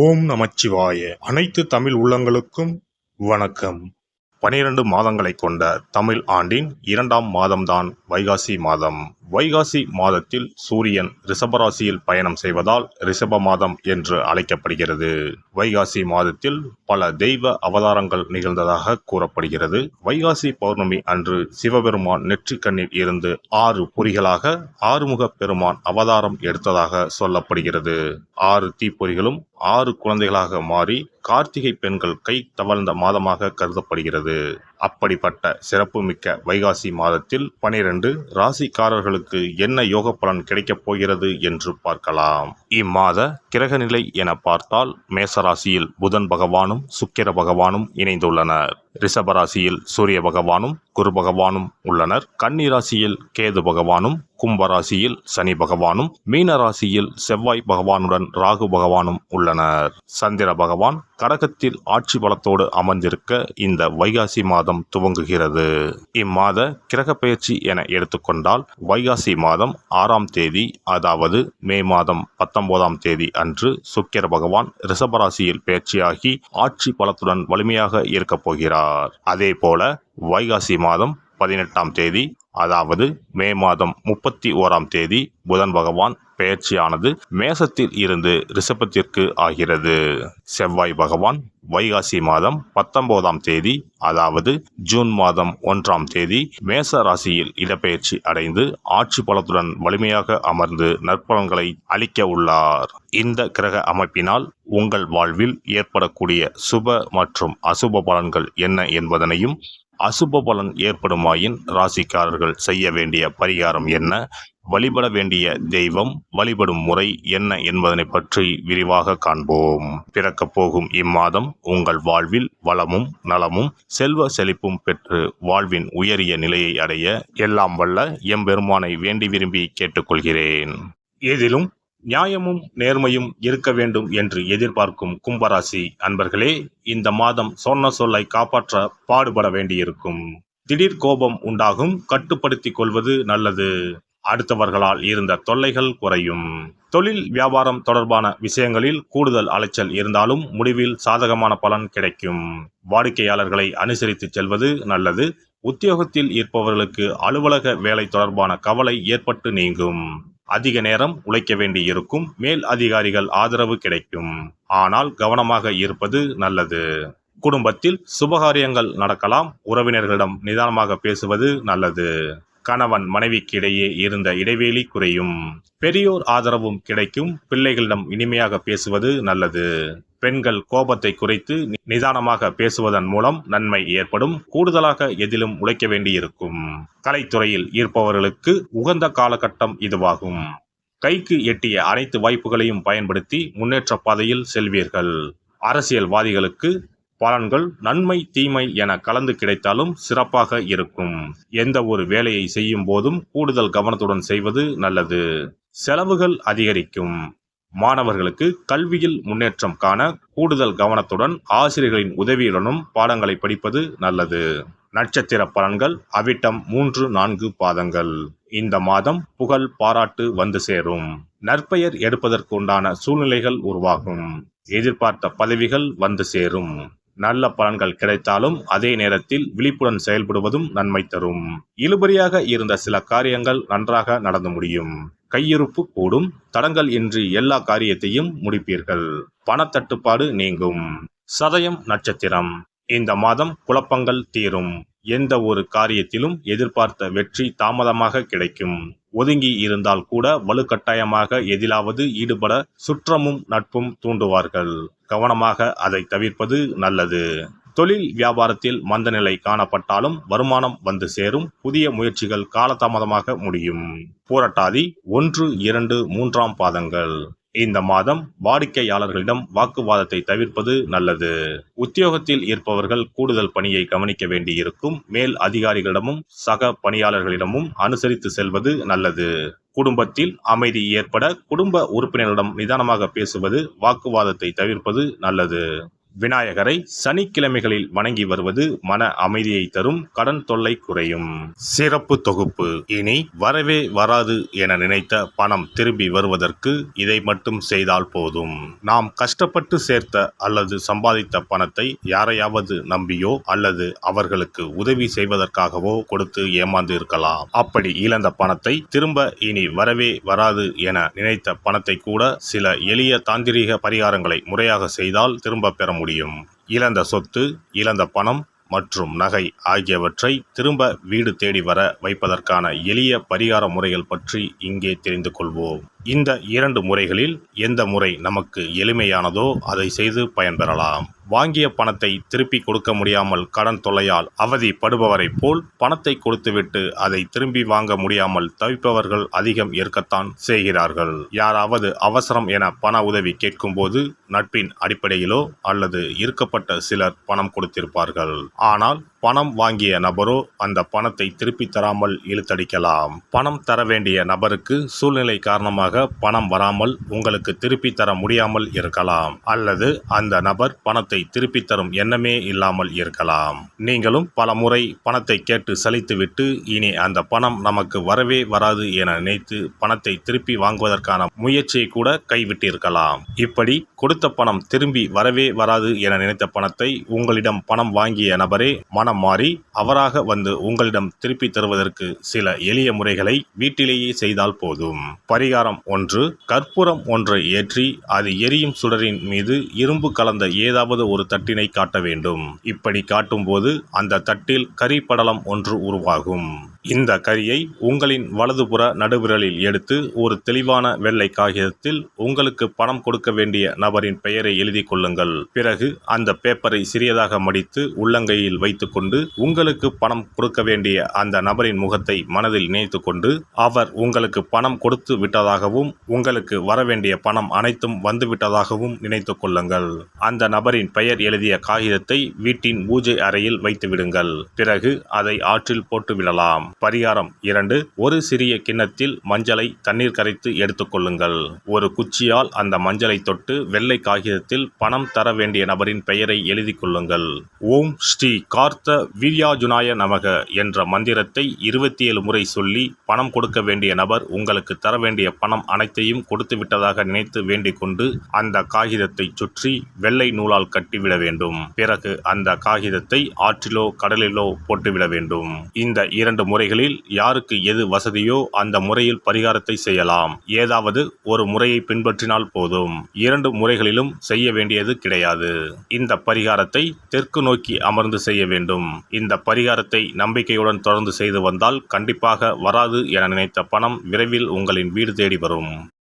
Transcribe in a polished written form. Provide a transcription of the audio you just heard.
ஓம் நமச்சிவாய. அனைத்து தமிழ் உள்ளங்களுக்கும் வணக்கம். 12 மாதங்களை கொண்ட தமிழ் ஆண்டின் 2ஆம் மாதம்தான் வைகாசி மாதம். வைகாசி மாதத்தில் சூரியன் ரிஷபராசியில் பயணம் செய்வதால் ரிஷப மாதம் என்று அழைக்கப்படுகிறது. வைகாசி மாதத்தில் பல தெய்வ அவதாரங்கள் நிகழ்ந்ததாக கூறப்படுகிறது. வைகாசி பௌர்ணமி அன்று சிவபெருமான் நெற்றிக்கண்ணில் இருந்து 6 பொறிகளாக ஆறுமுக பெருமான் அவதாரம் எடுத்ததாக சொல்லப்படுகிறது. 6 தீப்பொறிகளும் 6 குழந்தைகளாக மாறி கார்த்திகை பெண்கள் கை தவழ்ந்த மாதமாக கருதப்படுகிறது. அப்படிப்பட்ட சிறப்புமிக்க வைகாசி மாதத்தில் 12 ராசிக்காரர்களுக்கு என்ன யோக பலன் கிடைக்கப் போகிறது என்று பார்க்கலாம். இம்மாத கிரகநிலை என பார்த்தால் மேசராசியில் புதன் பகவானும் சுக்கிர பகவானும் இணைந்துள்ளனர். ரிஷபராசியில் சூரிய பகவானும் குரு பகவானும் உள்ளனர். கன்னி ராசியில் கேது பகவானும், கும்பராசியில் சனி பகவானும், மீன ராசியில் செவ்வாய் பகவானுடன் ராகு பகவானும் உள்ளனர். சந்திர பகவான் கடகத்தில் ஆட்சி பலத்தோடு அமர்ந்திருக்க இந்த வைகாசி மாதம் துவங்குகிறது. இம்மாத கிரக பெயர்ச்சி என எடுத்துக்கொண்டால் வைகாசி மாதம் 6ஆம் தேதி, அதாவது மே மாதம் 19ஆம் தேதி அன்று சுக்கிர பகவான் ரிஷபராசியில் பெயர்ச்சியாகி ஆட்சி பலத்துடன் வலிமையாக இருக்கப் போகிறார். அதே போல வைகாசி மாதம் 18ஆம் தேதி, அதாவது மே மாதம் 31ஆம் தேதி புதன் பகவான் பெயர்ச்சியானது மேசத்தில் இருந்து ரிஷபத்திற்கு ஆகிறது. செவ்வாய் பகவான் வைகாசி மாதம் 19ஆம் தேதி, அதாவது ஜூன் மாதம் 1ஆம் தேதி மேச ராசியில் இடப்பெயர்ச்சி அடைந்து ஆட்சி பலத்துடன் வலிமையாக அமர்ந்து நற்பலன்களை அளிக்க உள்ளார். இந்த கிரக அமைப்பினால் உங்கள் வாழ்வில் ஏற்படக்கூடிய சுப மற்றும் அசுப பலன்கள் என்ன என்பதனையும், அசுப பலன் ஏற்படுமாயின் ராசிக்காரர்கள் செய்ய வேண்டிய பரிகாரம் என்ன, வழிபட வேண்டிய தெய்வம், வழிபடும் முறை என்ன என்பதனை பற்றி விரிவாக காண்போம். பிறக்கப் போகும் இம்மாதம் உங்கள் வாழ்வில் வளமும் நலமும் செல்வ செழிப்பும் பெற்று வாழ்வின் உயரிய நிலையை அடைய எல்லாம் வல்ல எம்பெருமானை வேண்டி விரும்பி கேட்டுக்கொள்கிறேன். எதிலும் நியாயமும் நேர்மையும் இருக்க வேண்டும் என்று எதிர்பார்க்கும் கும்பராசி அன்பர்களே, இந்த மாதம் சொன்ன சொல்லை காப்பாற்ற பாடுபட வேண்டியிருக்கும். திடீர் கோபம் உண்டாகும், கட்டுப்படுத்திக் கொள்வது நல்லது. அடுத்தவர்களால் இருந்த தொல்லைகள் குறையும். தொழில் வியாபாரம் தொடர்பான விஷயங்களில் கூடுதல் அலைச்சல் இருந்தாலும் முடிவில் சாதகமான பலன் கிடைக்கும். வாடிக்கையாளர்களை அனுசரித்து செல்வது நல்லது. உத்தியோகத்தில் இருப்பவர்களுக்கு அலுவலக வேலை தொடர்பான கவலை ஏற்பட்டு நீங்கும். அதிக நேரம் உழைக்க வேண்டி இருக்கும். மேல் அதிகாரிகள் ஆதரவு கிடைக்கும். ஆனால் கவனமாக இருப்பது நல்லது. குடும்பத்தில் சுபகாரியங்கள் நடக்கலாம். உறவினர்களிடம் நிதானமாக பேசுவது நல்லது. கணவன் மனைவிக்கு இடையே இருந்த இடைவெளி குறையும். பெரியோர் ஆதரவும் கிடைக்கும். பிள்ளைகளிடம் இனிமையாக பேசுவது நல்லது. பெண்கள் கோபத்தை குறைத்து நிதானமாக பேசுவதன் மூலம் நன்மை ஏற்படும். கூடுதலாக எதிலும் உழைக்க வேண்டியிருக்கும். கலைத்துறையில் இருப்பவர்களுக்கு உகந்த காலகட்டம் இதுவாகும். கைக்கு எட்டிய அனைத்து வாய்ப்புகளையும் பயன்படுத்தி முன்னேற்ற பாதையில் செல்வீர்கள். அரசியல்வாதிகளுக்கு பலன்கள் நன்மை தீமை என கலந்து கிடைத்தாலும் சிறப்பாக இருக்கும். எந்த ஒரு வேலையை செய்யும் போதும் கூடுதல் கவனத்துடன் செய்வது நல்லது. செலவுகள் அதிகரிக்கும். மாணவர்களுக்கு கல்வியில் முன்னேற்றம் காண கூடுதல் கவனத்துடன் ஆசிரியர்களின் உதவியுடனும் பாடங்களை படிப்பது நல்லது. நட்சத்திர பலன்கள் அவிட்டம் 3, 4 பாதங்கள். இந்த மாதம் புகழ் பாராட்டு வந்து சேரும். நற்பெயர் எடுப்பதற்கு உண்டான சூழ்நிலைகள் உருவாகும். எதிர்பார்த்த பதவிகள் வந்து சேரும். நல்ல பலன்கள் கிடைத்தாலும் அதே நேரத்தில் விழிப்புடன் செயல்படுவதும் நன்மை தரும். இழுபறியாக இருந்த சில காரியங்கள் நன்றாக நடந்து முடியும். கையிருப்பு கூடும். தடங்கள் இன்றி எல்லா காரியத்தையும் முடிப்பீர்கள். பணத்தட்டுப்பாடு நீங்கும். சதயம் நட்சத்திரம். இந்த மாதம் குழப்பங்கள் தீரும். எந்த ஒரு காரியத்திலும் எதிர்பார்த்த வெற்றி தாமதமாக கிடைக்கும். ஒதுங்கி இருந்தால் கூட வலுக்கட்டாயமாக எதிலாவது ஈடுபட சுற்றமும் நட்பும் தூண்டுவார்கள். கவனமாக அதை தவிர்ப்பது நல்லது. தொழில் வியாபாரத்தில் மந்தநிலை காணப்பட்டாலும் வருமானம் வந்து சேரும். புதிய முயற்சிகள் காலதாமதமாக முடியும். பூரட்டாதி 1, 2, 3ஆம் பாதங்கள். இந்த மாதம் வாடிக்கையாளர்களிடம் வாக்குவாதத்தை தவிர்ப்பது நல்லது. உத்தியோகத்தில் இருப்பவர்கள் கூடுதல் பணியை கவனிக்க வேண்டியிருக்கும். மேல் அதிகாரிகளிடமும் சக பணியாளர்களிடமும் அனுசரித்து செல்வது நல்லது. குடும்பத்தில் அமைதி ஏற்பட குடும்ப உறுப்பினர்களிடம் நிதானமாக பேசுவது, வாக்குவாதத்தை தவிர்ப்பது நல்லது. விநாயகரை சனிக்கிழமைகளில் வணங்கி வருவது மன அமைதியை தரும், கடன் தொல்லை குறையும். சிறப்பு தொகுப்பு. இனி வரவே வராது என நினைத்த பணம் திரும்பி வருவதற்கு இதை மட்டும் செய்தால் போதும். நாம் கஷ்டப்பட்டு சேர்த்த அல்லது சம்பாதித்த பணத்தை யாரையாவது நம்பியோ அல்லது அவர்களுக்கு உதவி செய்வதற்காகவோ கொடுத்து ஏமாந்து இருக்கலாம். அப்படி இழந்த பணத்தை திரும்ப இனி வரவே வராது என நினைத்த பணத்தை கூட சில எளிய தாந்திரீக பரிகாரங்களை முறையாக செய்தால் திரும்ப பெற முடியும். இழந்த சொத்து, இழந்த பணம் மற்றும் நகை ஆகியவற்றை திரும்ப வீடு தேடி வர வைப்பதற்கான எளிய பரிகார முறைகள் பற்றி இங்கே தெரிந்து கொள்வோம். இந்த 2 முறைகளில் எந்த முறை நமக்கு எளிமையானதோ அதை செய்து பயன்பெறலாம். வாங்கிய பணத்தை திருப்பி கொடுக்க முடியாமல் கடன் தொல்லையால் அவதிப்படுபவரை போல் பணத்தை கொடுத்துவிட்டு அதை திரும்பி வாங்க முடியாமல் தவிப்பவர்கள் அதிகம் இருக்கத்தான் செய்கிறார்கள். யாராவது அவசரம் என பண உதவி கேட்கும்போது நட்பின் அடிப்படையிலோ அல்லது இருக்கப்பட்ட சிலர் பணம் கொடுத்திருப்பார்கள். ஆனால் பணம் வாங்கிய நபரோ அந்த பணத்தை திருப்பி தராமல் இழுத்தடிக்கலாம். பணம் தர வேண்டிய நபருக்கு சூழ்நிலை காரணமாக பணம் வராமல் உங்களுக்கு திருப்பி தர முடியாமல் இருக்கலாம். அல்லது அந்த நபர் பணத்தை திருப்பி தரும் எண்ணமே இல்லாமல் இருக்கலாம். நீங்களும் பல முறை பணத்தை கேட்டு சலித்துவிட்டு இனி அந்த பணம் நமக்கு வரவே வராது என நினைத்து பணத்தை திருப்பி வாங்குவதற்கான முயற்சியை கூட கைவிட்டிருக்கலாம். இப்படி கொடுத்த பணம் திரும்பி வரவே வராது என நினைத்த பணத்தை உங்களிடம் பணம் வாங்கிய நபரே மனம் மாறி அவராக வந்து உங்களிடம் திருப்பி தருவதற்கு சில எளிய முறைகளை வீட்டிலேயே செய்தால் போதும். பரிகாரம் 1. கற்பூரம் ஒன்றை ஏற்றி அது எரியும் சுடரின் மீது இரும்பு கலந்த ஏதாவது ஒரு தட்டினை காட்ட வேண்டும். இப்படி காட்டும்போது அந்த தட்டில் கரி படலம் ஒன்று உருவாகும். இந்த கரியை உங்களின் வலதுபுற நடுவிரலில் எடுத்து ஒரு தெளிவான வெள்ளை காகிதத்தில் உங்களுக்கு பணம் கொடுக்க வேண்டிய நபரின் பெயரை எழுதி கொள்ளுங்கள். பிறகு அந்த பேப்பரை சிறியதாக மடித்து உள்ளங்கையில் வைத்துக்கொண்டு உங்களுக்கு பணம் கொடுக்க வேண்டிய அந்த நபரின் முகத்தை மனதில் நினைத்து கொண்டு அவர் உங்களுக்கு பணம் கொடுத்து விட்டதாகவும் உங்களுக்கு வரவேண்டிய பணம் அனைத்தும் வந்துவிட்டதாகவும் நினைத்து கொள்ளுங்கள். அந்த நபரின் பெயர் எழுதிய காகிதத்தை வீட்டின் பூஜை அறையில் வைத்து விடுங்கள். பிறகு அதை ஆற்றில் போட்டு விடலாம். பரிகாரம் 2. ஒரு சிறிய கிண்ணத்தில் மஞ்சளை தண்ணீர் கரைத்து எடுத்துக்கொள்ளுங்கள். ஒரு குச்சியால் அந்த மஞ்சளை தொட்டு வெள்ளை காகிதத்தில் பணம் தர வேண்டிய நபரின் பெயரை எழுதி கொள்ளுங்கள். ஓம் ஸ்ரீ கார்த்த வீர்யாஜுனாய நமக என்ற மந்திரத்தை 27 முறை சொல்லி பணம் கொடுக்க வேண்டிய நபர் உங்களுக்கு தர வேண்டிய பணம் அனைத்தையும் கொடுத்து விட்டதாக நினைத்து வேண்டிக் கொண்டு அந்த காகிதத்தை சுற்றி வெள்ளை நூலால் கட்டிவிட வேண்டும். பிறகு அந்த காகிதத்தை ஆற்றிலோ கடலிலோ போட்டுவிட வேண்டும். இந்த 2 முறைகளில் யாருக்கு எது வசதியோ அந்த முறையில் பரிகாரத்தை செய்யலாம். ஏதாவது ஒரு முறையை பின்பற்றினால் போதும். 2 முறைகளிலும் செய்ய வேண்டியது கிடையாது. இந்த பரிகாரத்தை தெற்கு நோக்கி அமர்ந்து செய்ய வேண்டும். இந்த பரிகாரத்தை நம்பிக்கையுடன் தொடர்ந்து செய்து வந்தால் கண்டிப்பாக வராது என நினைத்த பணம் விரைவில் உங்களின் வீடு தேடி வரும்.